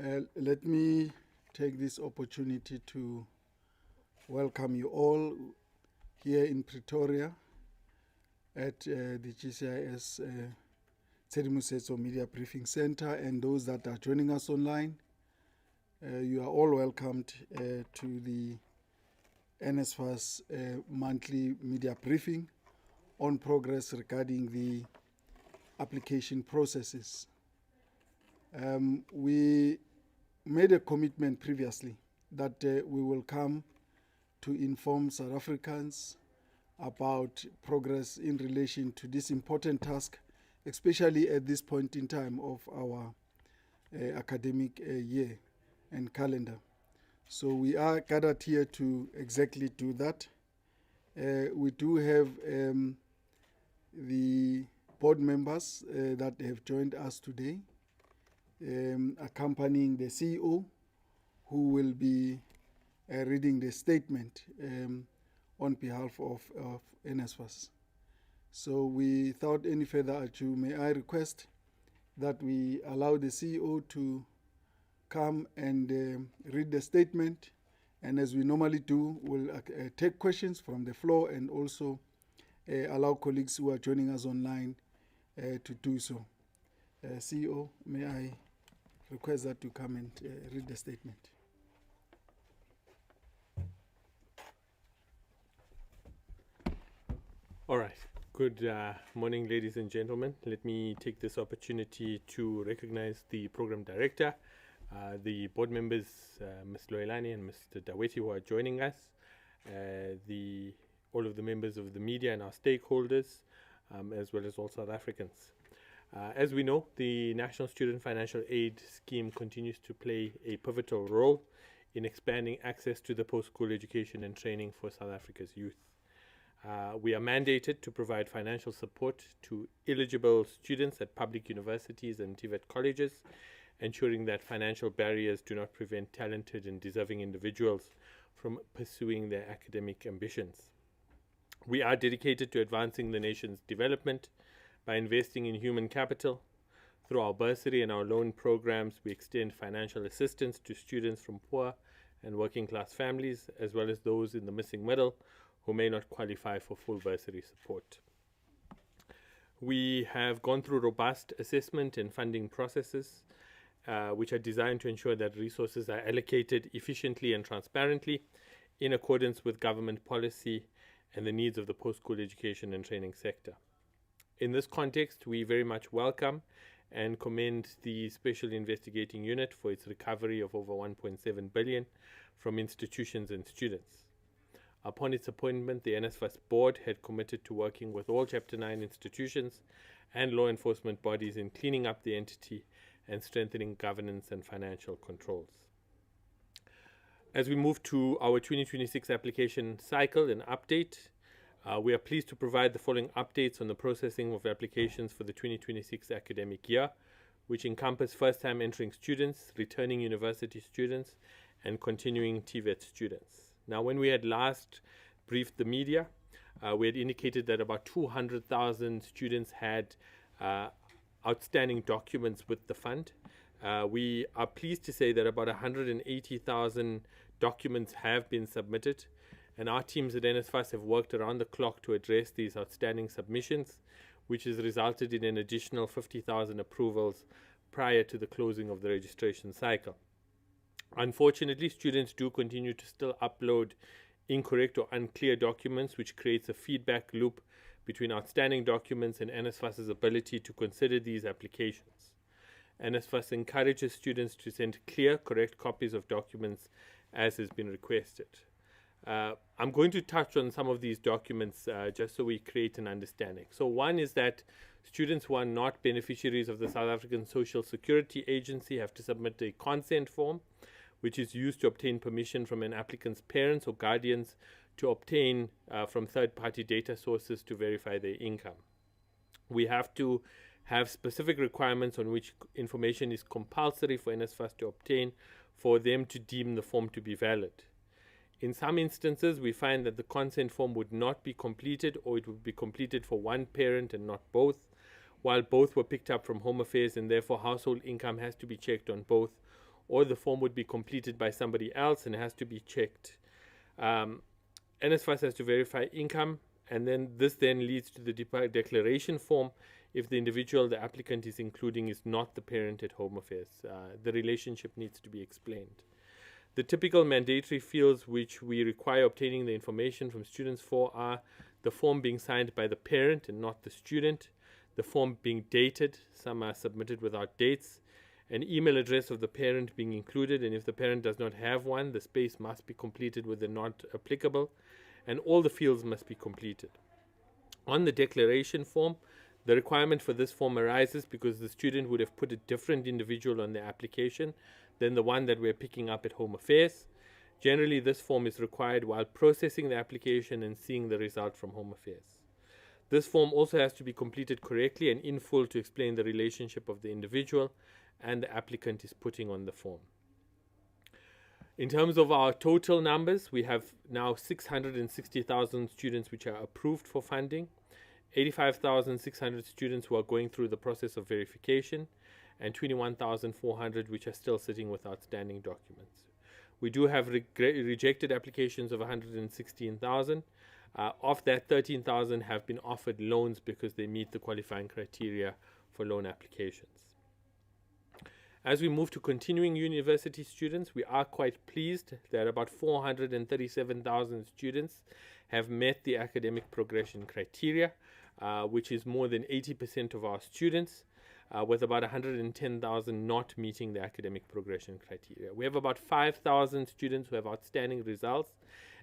Let me take this opportunity to welcome you all here in Pretoria at the GCIS Tshedimosetso Media Briefing Center, and those that are joining us online. You are all welcomed to the NSFAS monthly media briefing on progress regarding the application processes. We made a commitment previously that we will come to inform South Africans about progress in relation to this important task, especially at this point in time of our academic year and calendar. So we are gathered here to exactly do that. We do have the board members that have joined us today, accompanying the CEO, who will be reading the statement on behalf of NSFAS. So without any further ado, may I request that we allow the CEO to come and read the statement, and as we normally do, we'll take questions from the floor and also allow colleagues who are joining us online to do so. CEO, may I request that to come and read the statement. All right. Good morning, ladies and gentlemen. Let me take this opportunity to recognize the program director, the board members, Ms. Loelani and Mr. Daweti, who are joining us, all of the members of the media and our stakeholders, as well as all South Africans. As we know, the National Student Financial Aid Scheme continues to play a pivotal role in expanding access to the post-school education and training for South Africa's youth. We are mandated to provide financial support to eligible students at public universities and TVET colleges, ensuring that financial barriers do not prevent talented and deserving individuals from pursuing their academic ambitions. We are dedicated to advancing the nation's development by investing in human capital. Through our bursary and our loan programs, we extend financial assistance to students from poor and working class families, as well as those in the missing middle who may not qualify for full bursary support. We have gone through robust assessment and funding processes, which are designed to ensure that resources are allocated efficiently and transparently in accordance with government policy and the needs of the post-school education and training sector. In this context, we very much welcome and commend the Special Investigating Unit for its recovery of over 1.7 billion from institutions and students. Upon its appointment, the NSFAS board had committed to working with all Chapter 9 institutions and law enforcement bodies in cleaning up the entity and strengthening governance and financial controls. As we move to our 2026 application cycle and update, we are pleased to provide the following updates on the processing of applications for the 2026 academic year, which encompass first-time entering students, returning university students, and continuing TVET students. Now, when we had last briefed the media, we had indicated that about 200,000 students had outstanding documents with the fund. We are pleased to say that about 180,000 documents have been submitted, and our teams at NSFAS have worked around the clock to address these outstanding submissions, which has resulted in an additional 50,000 approvals prior to the closing of the registration cycle. Unfortunately, students do continue to still upload incorrect or unclear documents, which creates a feedback loop between outstanding documents and NSFAS's ability to consider these applications. NSFAS encourages students to send clear, correct copies of documents as has been requested. I'm going to touch on some of these documents just so we create an understanding. So one is that students who are not beneficiaries of the South African Social Security Agency have to submit a consent form, which is used to obtain permission from an applicant's parents or guardians to obtain from third-party data sources to verify their income. We have to have specific requirements on which information is compulsory for NSFAS to obtain for them to deem the form to be valid. In some instances, we find that the consent form would not be completed, or it would be completed for one parent and not both, while both were picked up from Home Affairs, and therefore household income has to be checked on both, or the form would be completed by somebody else and has to be checked. NSFAS has to verify income, and then this then leads to the declaration form if the individual the applicant is including is not the parent at Home Affairs. The relationship needs to be explained. The typical mandatory fields which we require obtaining the information from students for are the form being signed by the parent and not the student, the form being dated, some are submitted without dates, an email address of the parent being included, and if the parent does not have one, the space must be completed with the not applicable, and all the fields must be completed. On the declaration form, the requirement for this form arises because the student would have put a different individual on the application than the one that we're picking up at Home Affairs. Generally, this form is required while processing the application and seeing the result from Home Affairs. This form also has to be completed correctly and in full to explain the relationship of the individual and the applicant is putting on the form. In terms of our total numbers, we have now 660,000 students which are approved for funding, 85,600 students who are going through the process of verification, and 21,400 which are still sitting with outstanding documents. We do have rejected applications of 116,000. Of that, 13,000 have been offered loans because they meet the qualifying criteria for loan applications. As we move to continuing university students, we are quite pleased that about 437,000 students have met the academic progression criteria, which is more than 80% of our students, with about 110,000 not meeting the academic progression criteria. We have about 5,000 students who have outstanding results,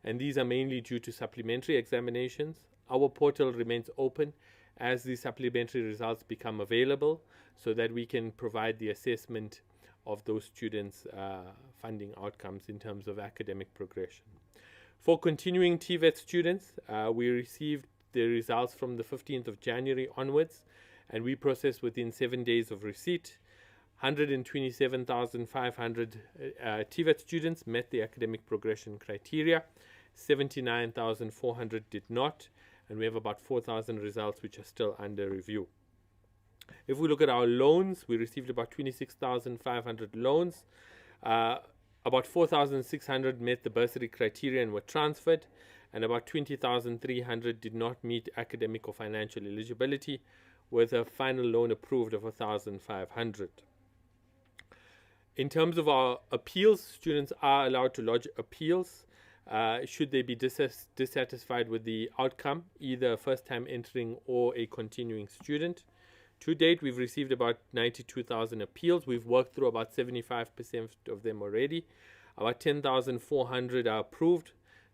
and these are mainly due to supplementary examinations. Our portal remains open as the supplementary results become available so that we can provide the assessment of those students' funding outcomes in terms of academic progression. For continuing TVET students, we received the results from the 15th of January onwards, and we processed within 7 days of receipt. 127,500 TVET students met the academic progression criteria. 79,400 did not, and we have about 4,000 results which are still under review. If we look at our loans, we received about 26,500 loans. About 4,600 met the bursary criteria and were transferred, and about 20,300 did not meet academic or financial eligibility, with a final loan approved of 1,500. In terms of our appeals, students are allowed to lodge appeals should they be dissatisfied with the outcome, either a first-time entering or a continuing student. To date, we've received about 92,000 appeals. We've worked through about 75% of them already. About 10,400 are approved,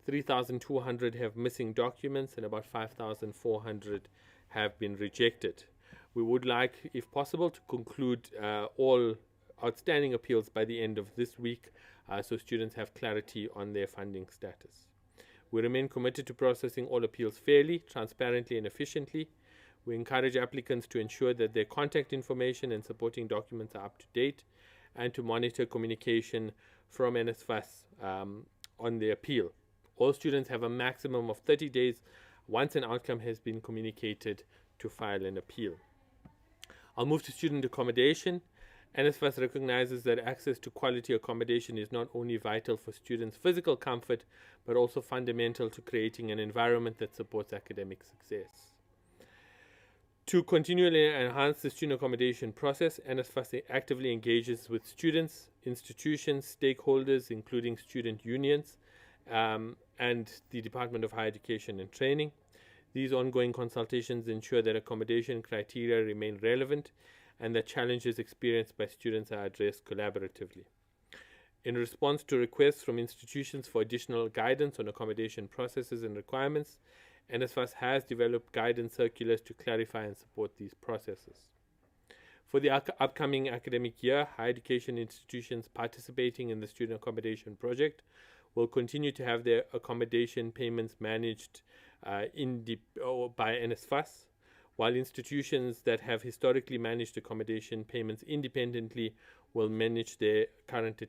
3,200 have missing documents, and about 5,400 have been rejected. We would like, if possible, to conclude all outstanding appeals by the end of this week so students have clarity on their funding status. We remain committed to processing all appeals fairly, transparently, and efficiently. We encourage applicants to ensure that their contact information and supporting documents are up to date and to monitor communication from NSFAS on the appeal. All students have a maximum of 30 days once an outcome has been communicated to file an appeal. I'll move to student accommodation. NSFAS recognizes that access to quality accommodation is not only vital for students' physical comfort, but also fundamental to creating an environment that supports academic success. To continually enhance the student accommodation process, NSFAS actively engages with students, institutions, stakeholders, including student unions, and the Department of Higher Education and Training. These ongoing consultations ensure that accommodation criteria remain relevant and that challenges experienced by students are addressed collaboratively. In response to requests from institutions for additional guidance on accommodation processes and requirements, NSFAS has developed guidance circulars to clarify and support these processes. For the upcoming academic year, higher education institutions participating in the student accommodation project will continue to have their accommodation payments managed by NSFAS, while institutions that have historically managed accommodation payments independently will manage their current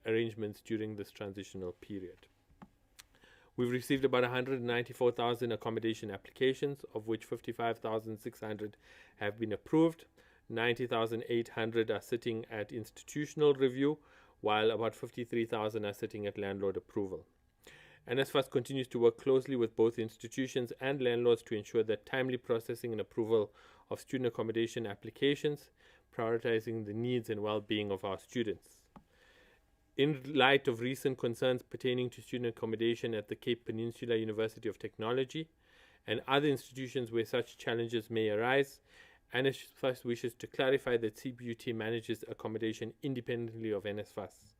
arrangements during this transitional period. We've received about 194,000 accommodation applications, of which 55,600 have been approved. 90,800 are sitting at institutional review, while about 53,000 are sitting at landlord approval. NSFAS continues to work closely with both institutions and landlords to ensure that timely processing and approval of student accommodation applications, prioritizing the needs and well-being of our students. In light of recent concerns pertaining to student accommodation at the Cape Peninsula University of Technology and other institutions where such challenges may arise, NSFAS wishes to clarify that CPUT manages accommodation independently of NSFAS.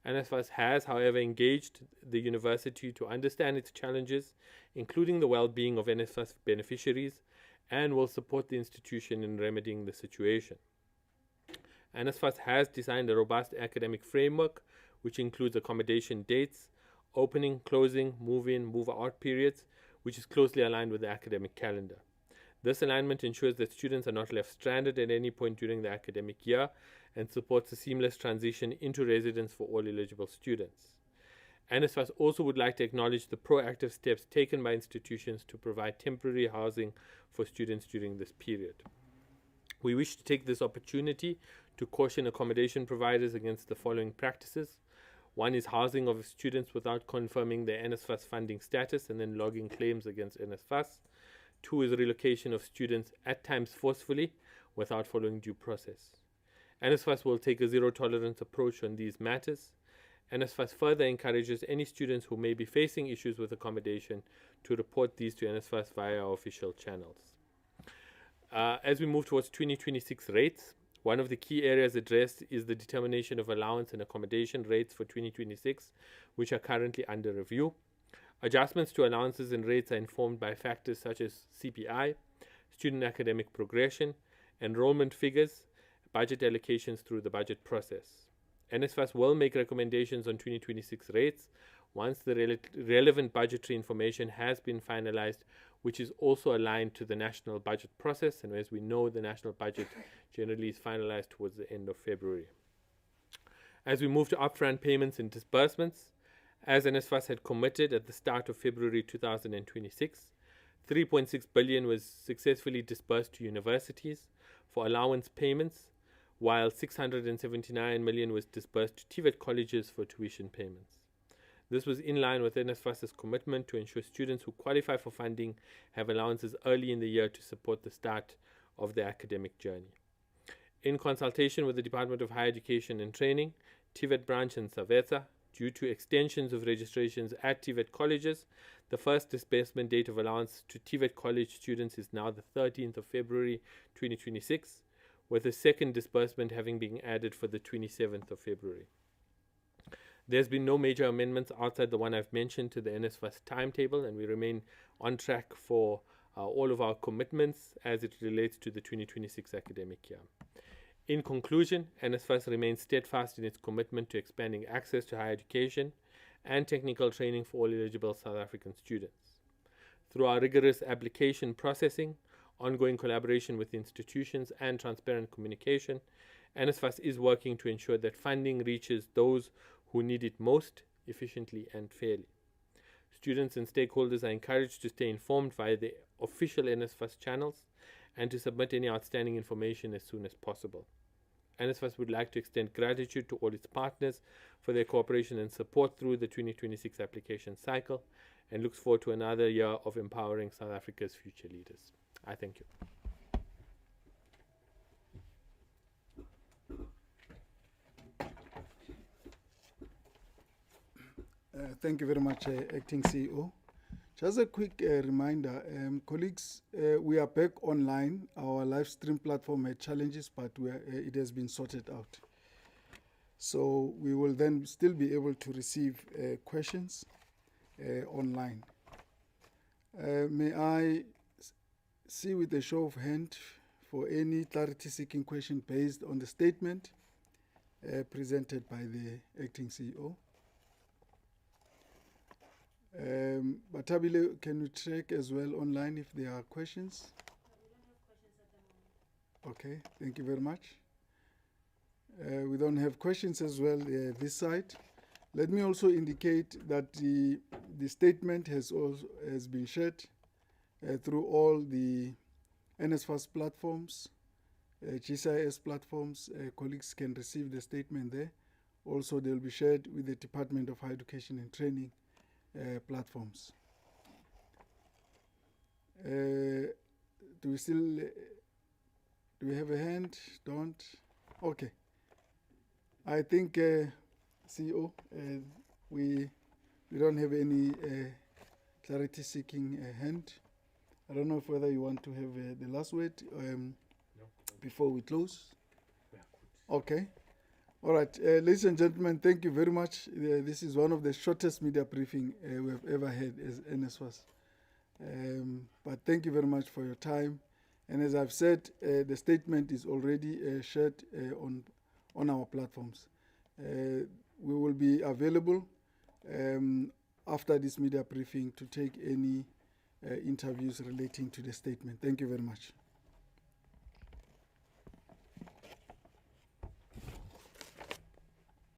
NSFAS has, however, engaged the university to understand its challenges, including the well-being of NSFAS beneficiaries, and will support the institution in remedying the situation. NSFAS has designed a robust academic framework which includes accommodation dates, opening, closing, move-in, move-out periods, which is closely aligned with the academic calendar. This alignment ensures that students are not left stranded at any point during the academic year and supports a seamless transition into residence for all eligible students. NSFAS also would like to acknowledge the proactive steps taken by institutions to provide temporary housing for students during this period. We wish to take this opportunity to caution accommodation providers against the following practices. One is housing of students without confirming their NSFAS funding status and then logging claims against NSFAS. Two is relocation of students, at times forcefully, without following due process. NSFAS will take a zero-tolerance approach on these matters. NSFAS further encourages any students who may be facing issues with accommodation to report these to NSFAS via our official channels. As we move towards 2026 rates, one of the key areas addressed is the determination of allowance and accommodation rates for 2026, which are currently under review. Adjustments to allowances and rates are informed by factors such as CPI, student academic progression, enrollment figures, budget allocations through the budget process. NSFAS will make recommendations on 2026 rates once the relevant budgetary information has been finalized, which is also aligned to the national budget process. And as we know, the national budget generally is finalized towards the end of February. As we move to upfront payments and disbursements, as NSFAS had committed at the start of February 2026, 3.6 billion was successfully disbursed to universities for allowance payments, while 679 million was disbursed to TVET colleges for tuition payments. This was in line with NSFAS's commitment to ensure students who qualify for funding have allowances early in the year to support the start of their academic journey. In consultation with the Department of Higher Education and Training, TVET branch and SAVETA, due to extensions of registrations at TVET colleges, the first disbursement date of allowance to TVET college students is now the 13th of February 2026, with the second disbursement having been added for the 27th of February. There's been no major amendments outside the one I've mentioned to the NSFAS timetable, and we remain on track for all of our commitments as it relates to the 2026 academic year. In conclusion, NSFAS remains steadfast in its commitment to expanding access to higher education and technical training for all eligible South African students. Through our rigorous application processing, ongoing collaboration with institutions, and transparent communication, NSFAS is working to ensure that funding reaches those who need it most efficiently and fairly. Students and stakeholders are encouraged to stay informed via the official NSFAS channels and to submit any outstanding information as soon as possible. NSFAS would like to extend gratitude to all its partners for their cooperation and support through the 2026 application cycle and looks forward to another year of empowering South Africa's future leaders. I thank you. Thank you very much, Acting CEO. Just a quick reminder, colleagues, we are back online. Our live stream platform had challenges, but it has been sorted out. So we will then still be able to receive questions online. May I see with a show of hand for any clarity-seeking question based on the statement presented by the Acting CEO? Batabile, can you check as well online if there are questions? Okay, thank you very much. We don't have questions as well this side. Let me also indicate that the statement has been shared through all the NSFAS platforms, GCIS platforms. Colleagues can receive the statement there. Also, they will be shared with the Department of Higher Education and Training platforms. Do we have a hand? Don't? Okay. I think, CEO, we don't have any clarity-seeking hand. I don't know if whether you want to have the last word before we close. Okay. All right. Ladies and gentlemen, thank you very much. This is one of the shortest media briefing we have ever had as NSFAS. But thank you very much for your time. And as I've said, the statement is already shared on our platforms. We will be available after this media briefing to take any interviews relating to the statement. Thank you very much.